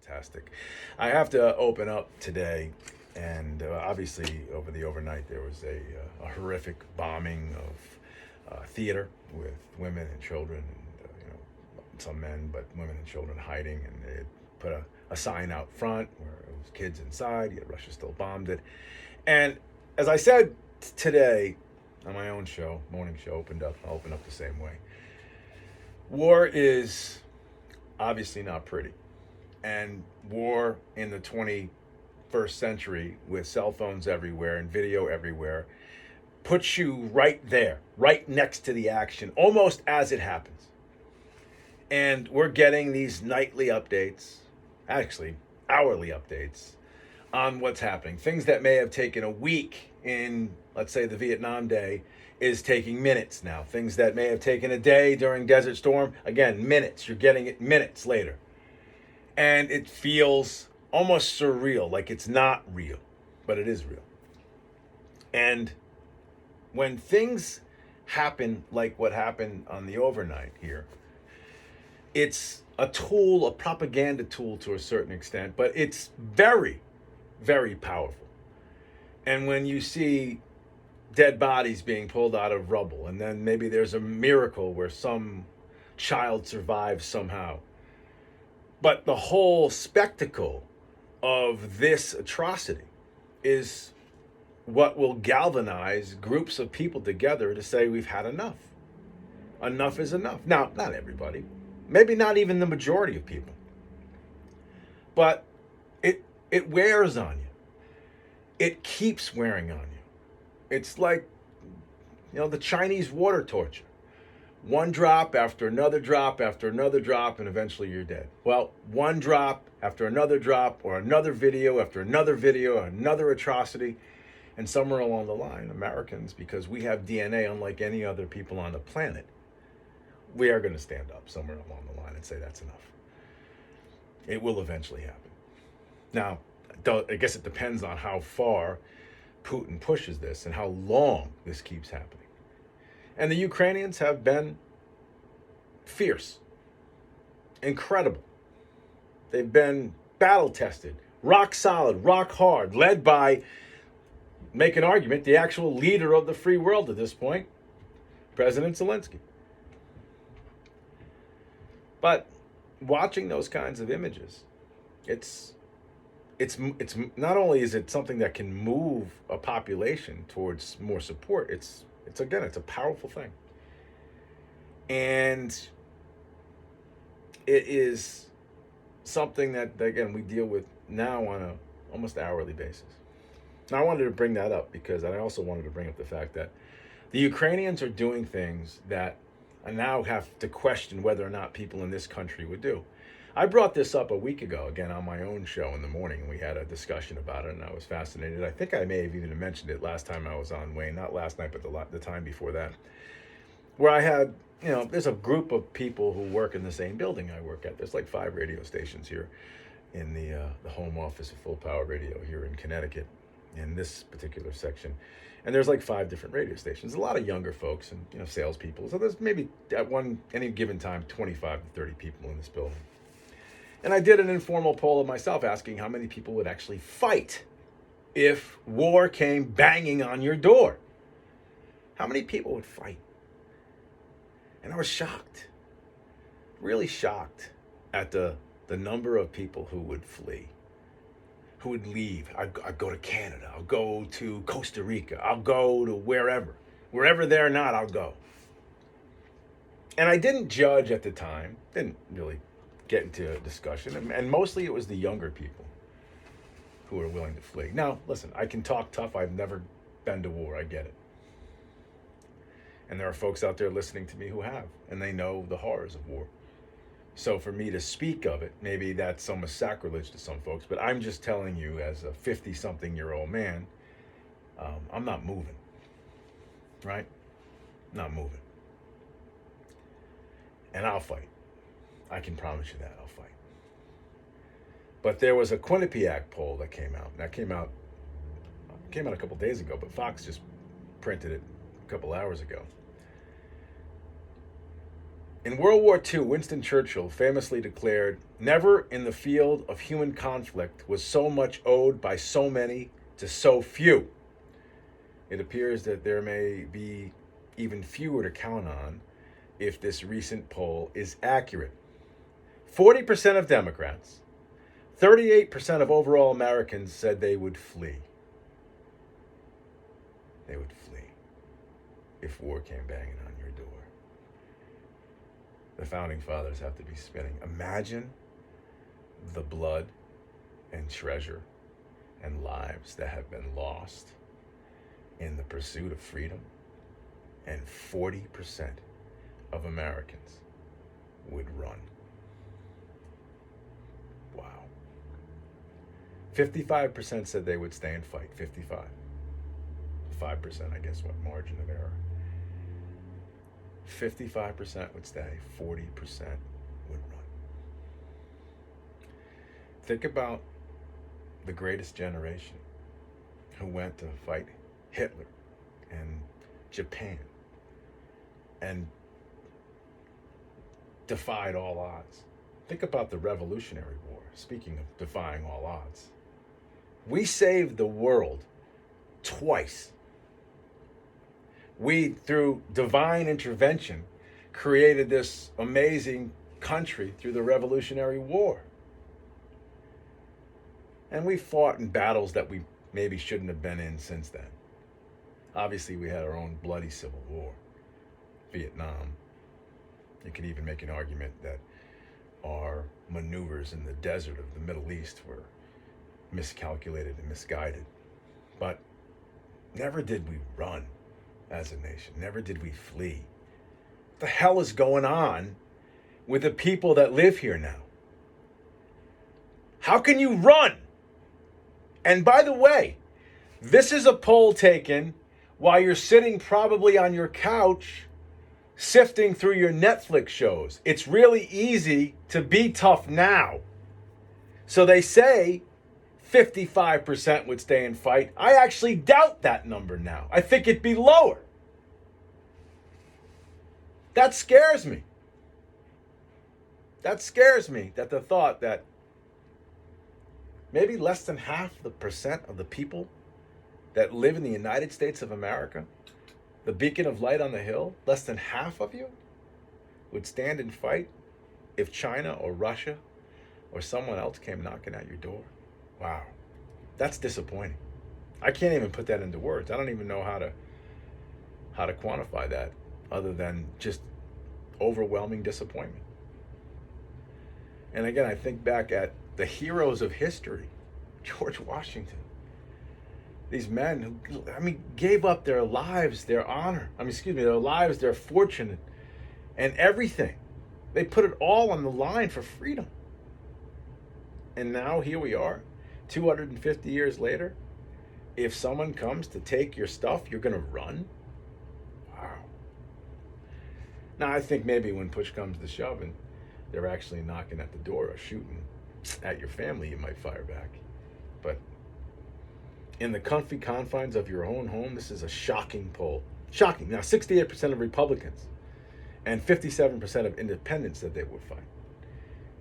fantastic. I have to open up today, and obviously over the overnight there was a horrific bombing of theater with women and children, and some men, but women and children hiding, and they had put a sign out front where it was kids inside, yet Russia still bombed it. And as I said today on my own show, morning show, I'll open up the same way. War is obviously not pretty. And war in the 21st century, with cell phones everywhere and video everywhere, puts you right there, right next to the action, almost as it happens. And we're getting these nightly updates, actually hourly updates, on what's happening. Things that may have taken a week in, let's say, the Vietnam Day is taking minutes now. Things that may have taken a day during Desert Storm, again, minutes. You're getting it minutes later. And it feels almost surreal, like it's not real, but it is real. And when things happen like what happened on the overnight here, it's a tool, a propaganda tool to a certain extent, but it's very, very powerful. And when you see dead bodies being pulled out of rubble, and then maybe there's a miracle where some child survives somehow, but the whole spectacle of this atrocity is what will galvanize groups of people together to say we've had enough. Enough is enough. Now, not everybody, maybe not even the majority of people, but it wears on you. It keeps wearing on you. It's like, the Chinese water torture. One drop after another drop after another drop, and eventually you're dead. Well, one drop after another drop, or another video after another video, another atrocity. And somewhere along the line, Americans, because we have DNA unlike any other people on the planet, we are going to stand up somewhere along the line and say that's enough. It will eventually happen. Now, I guess it depends on how far Putin pushes this and how long this keeps happening. And the Ukrainians have been fierce, incredible. They've been battle tested, rock solid, rock hard, led by, make an argument, the actual leader of the free world at this point, President Zelensky. But watching those kinds of images, it's not only is it something that can move a population towards more support, it's a powerful thing. And it is something that, again, we deal with now on a almost hourly basis. Now, I wanted to bring that up because I also wanted to bring up the fact that the Ukrainians are doing things that I now have to question whether or not people in this country would do. I brought this up a week ago, again, on my own show in the morning, and we had a discussion about it, and I was fascinated. I think I may have even mentioned it last time I was on, Wayne, not last night, but the time before that, where I had, there's a group of people who work in the same building I work at. There's like 5 radio stations here in the home office of Full Power Radio here in Connecticut, in this particular section. And there's like 5 different radio stations, a lot of younger folks and, salespeople. So there's maybe at any given time, 25 to 30 people in this building. And I did an informal poll of myself asking how many people would actually fight if war came banging on your door. How many people would fight? And I was shocked, really shocked at the number of people who would flee, who would leave. I'd go to Canada, I'll go to Costa Rica, I'll go to wherever they're not, I'll go. And I didn't judge at the time, didn't really get into a discussion, and mostly it was the younger people who were willing to flee. Now, listen, I can talk tough. I've never been to war. I get it. And there are folks out there listening to me who have, and they know the horrors of war. So for me to speak of it, maybe that's almost sacrilege to some folks, but I'm just telling you as a 50-something-year-old man, I'm not moving, right? Not moving. And I'll fight. I can promise you that I'll fight. But there was a Quinnipiac poll that came out. That came out a couple days ago, but Fox just printed it a couple hours ago. In World War II, Winston Churchill famously declared, "Never in the field of human conflict was so much owed by so many to so few." It appears that there may be even fewer to count on if this recent poll is accurate. 40% of Democrats, 38% of overall Americans said they would flee. They would flee if war came banging on your door. The founding fathers have to be spinning. Imagine the blood and treasure and lives that have been lost in the pursuit of freedom, and 40% of Americans would run. Wow. 55% said they would stay and fight. 55. 5%, I guess, what margin of error. 55% would stay, 40% would run. Think about the greatest generation who went to fight Hitler and Japan and defied all odds. Think about the Revolutionary War, speaking of defying all odds. We saved the world twice. We, through divine intervention, created this amazing country through the Revolutionary War. And we fought in battles that we maybe shouldn't have been in since then. Obviously, we had our own bloody civil war, Vietnam. You could even make an argument that our maneuvers in the desert of the Middle East were miscalculated and misguided. But never did we run as a nation. Never did we flee. What the hell is going on with the people that live here now? How can you run? And by the way, this is a poll taken while you're sitting probably on your couch sifting through your Netflix shows. It's really easy to be tough now. So they say 55% would stay and fight. I actually doubt that number now. I think it'd be lower. That scares me. That scares me, that the thought that maybe less than half the percent of the people that live in the United States of America, the beacon of light on the hill, less than half of you would stand and fight if China or Russia or someone else came knocking at your door. Wow, that's disappointing. I can't even put that into words. I don't even know how to quantify that other than just overwhelming disappointment. And again, I think back at the heroes of history, George Washington. These men who, gave up their lives, their honor, their lives, their fortune, and everything. They put it all on the line for freedom. And now here we are, 250 years later. If someone comes to take your stuff, you're going to run? Wow. Now, I think maybe when push comes to shove and they're actually knocking at the door or shooting at your family, you might fire back. But in the comfy confines of your own home, this is a shocking poll. Shocking. Now, 68% of Republicans and 57% of independents said they would fight.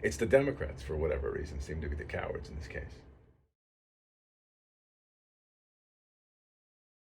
It's the Democrats, for whatever reason, seem to be the cowards in this case.